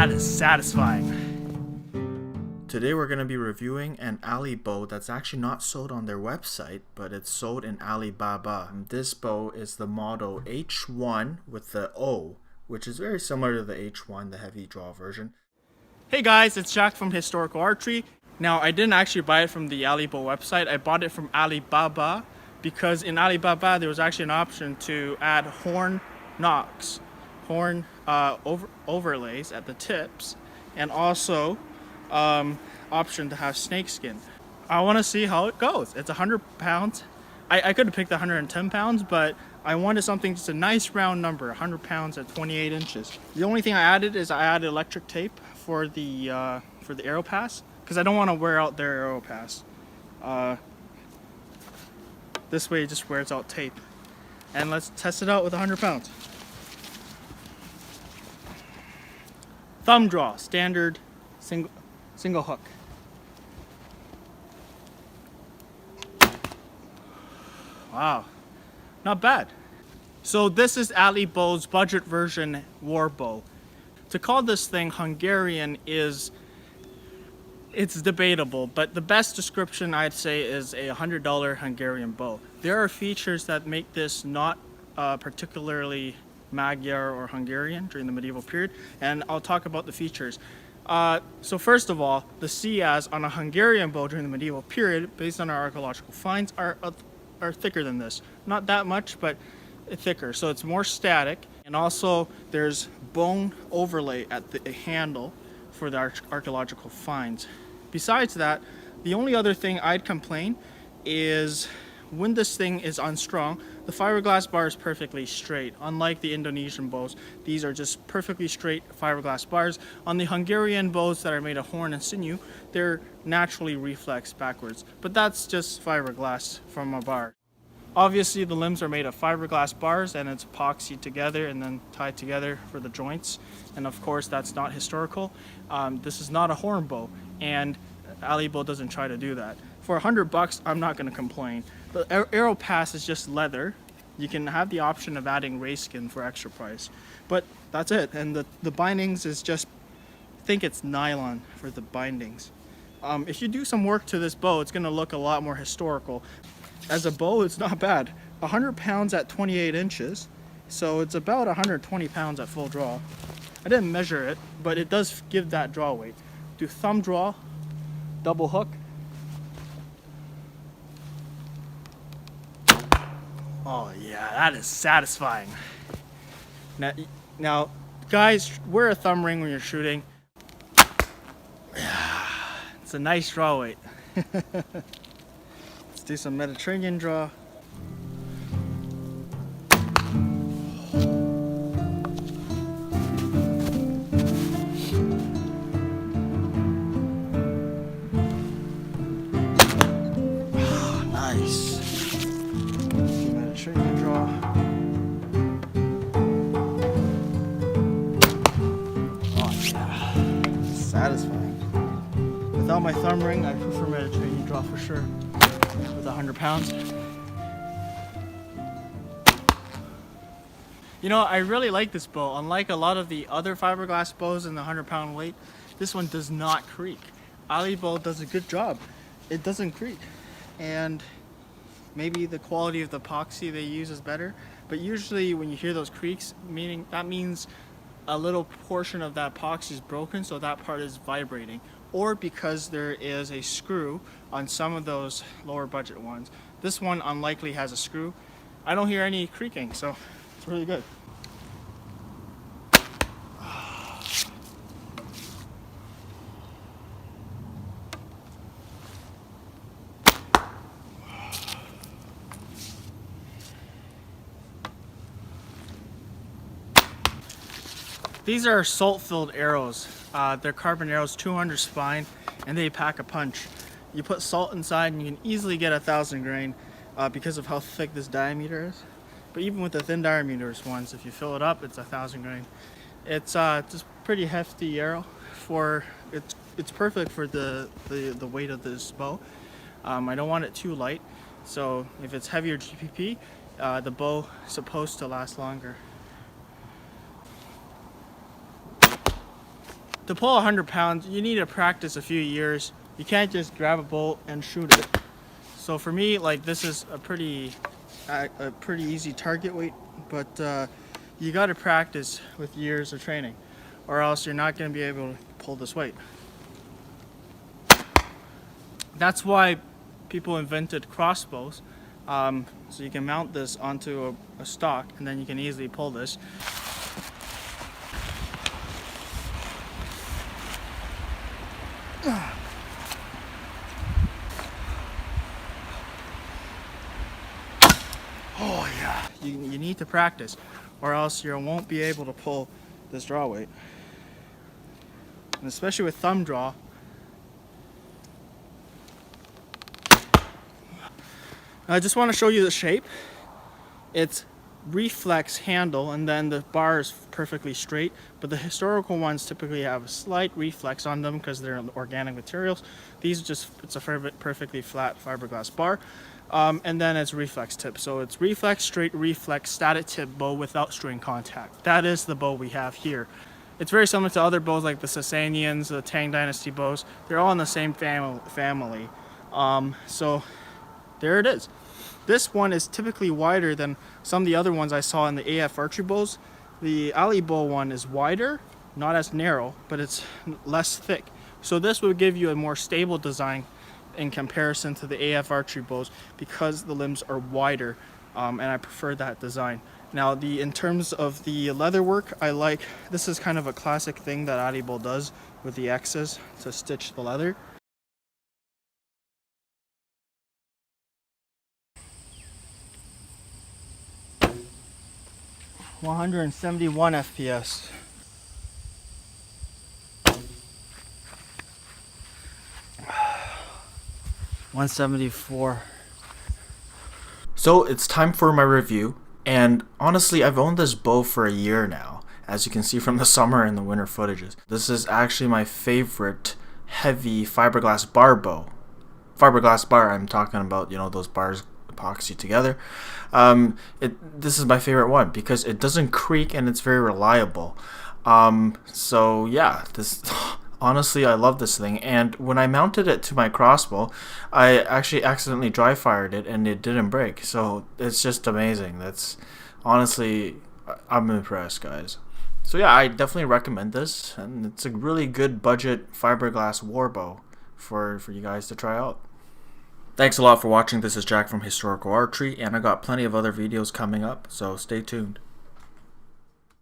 that is satisfying. Today we're going to be reviewing an Alibow that's actually not sold on their website, but it's sold in Alibaba. This bow is the Model H1 with the O, which is very similar to the H1, the heavy draw version. Hey guys, it's Jack from Historical Archery. Now, I didn't actually buy it from the Alibow website. I bought it from Alibaba because in Alibaba there was actually an option to add horn knocks, horn overlays at the tips, and also option to have snakeskin. I want to see how it goes. It's 100 pounds. I could have picked 110 pounds, but I wanted something just a nice round number, 100 pounds at 28 inches. The only thing I added is I added electric tape for the arrow pass, because I don't want to wear out their arrow pass. This way it just wears out tape. And let's test it out with 100 pounds. Thumb draw, standard single hook. Wow, not bad. So this is Alibow's budget version Warbow. To call this thing Hungarian it's debatable, but the best description I'd say is a $100 Hungarian bow. There are features that make this not particularly Magyar or Hungarian during the medieval period, and I'll talk about the features. So first of all, the siyahs on a Hungarian bow during the medieval period, based on our archaeological finds, are thicker than this. Not that much, but thicker, so it's more static. And also there's bone overlay at the handle for the archaeological finds. Besides that, the only other thing I'd complain is when this thing is unstrung, the fiberglass bar is perfectly straight. Unlike the Indonesian bows, these are just perfectly straight fiberglass bars. On the Hungarian bows that are made of horn and sinew, they're naturally reflexed backwards, but that's just fiberglass from a bar. Obviously the limbs are made of fiberglass bars and it's epoxied together and then tied together for the joints, and of course that's not historical. This is not a horn bow, and Alibow doesn't try to do that. For $100 I'm not going to complain. The arrow pass is just leather. You can have the option of adding rayskin for extra price, but that's it. And the bindings is just, I think it's nylon for the bindings. If you do some work to this bow, it's going to look a lot more historical. As a bow, it's not bad. 100 pounds at 28 inches, so it's about 120 pounds at full draw. I didn't measure it, but it does give that draw weight. Do thumb draw, double hook. Oh yeah, that is satisfying. Now guys, wear a thumb ring when you're shooting. It's a nice draw weight. Let's do some Mediterranean draw. Oh, nice. Mediterranean draw. Oh yeah, satisfying. Without my thumb ring, I prefer Mediterranean draw for sure. With 100 pounds. You know, I really like this bow. Unlike a lot of the other fiberglass bows in the 100-pound weight, this one does not creak. Alibow does a good job. It doesn't creak. And maybe the quality of the epoxy they use is better, but usually when you hear those creaks, that means a little portion of that epoxy is broken, so that part is vibrating, or because there is a screw on some of those lower budget ones. This one unlikely has a screw. I don't hear any creaking, so it's really good. These are salt-filled arrows. They're carbon arrows, 200 spine, and they pack a punch. You put salt inside and you can easily get 1,000 grain because of how thick this diameter is. But even with the thin diameter ones, if you fill it up, it's 1,000 grain. It's just pretty hefty arrow. It's perfect for the weight of this bow. I don't want it too light, so if it's heavier GPP, the bow is supposed to last longer. To pull 100 pounds, you need to practice a few years. You can't just grab a bow and shoot it. So for me, like, this is a pretty easy target weight, but you got to practice with years of training, or else you're not going to be able to pull this weight. That's why people invented crossbows, so you can mount this onto a stock, and then you can easily pull this. Oh yeah, you need to practice, or else you won't be able to pull this draw weight. And especially with thumb draw. I just want to show you the shape. It's reflex handle, and then the bar is perfectly straight, but the historical ones typically have a slight reflex on them because they're organic materials. These it's a perfectly flat fiberglass bar, and then it's reflex tip. So it's reflex, straight, reflex, static tip bow without string contact. That is the bow we have here. It's very similar to other bows like the Sasanians, the Tang Dynasty bows. They're all in the same family. So there it is. This one is typically wider than some of the other ones I saw in the AF archery bows. The Alibow one is wider, not as narrow, but it's less thick. So this would give you a more stable design in comparison to the AF archery bows because the limbs are wider, and I prefer that design. Now, in terms of the leather work, this is kind of a classic thing that Alibow does with the X's to stitch the leather. (171 FPS). (174). So it's time for my review, and honestly, I've owned this bow for a year now, as you can see from the summer and the winter footages. This is actually my favorite heavy fiberglass bar bow. Fiberglass bar, I'm talking about, you know, those bars epoxy together. This is my favorite one because it doesn't creak and it's very reliable. So yeah, honestly, I love this thing, and when I mounted it to my crossbow, I actually accidentally dry fired it and it didn't break. So it's just amazing. That's honestly, I'm impressed, guys. So yeah, I definitely recommend this, and it's a really good budget fiberglass warbow for you guys to try out. Thanks a lot for watching. This is Jack from Historical Archery, and I got plenty of other videos coming up, so stay tuned.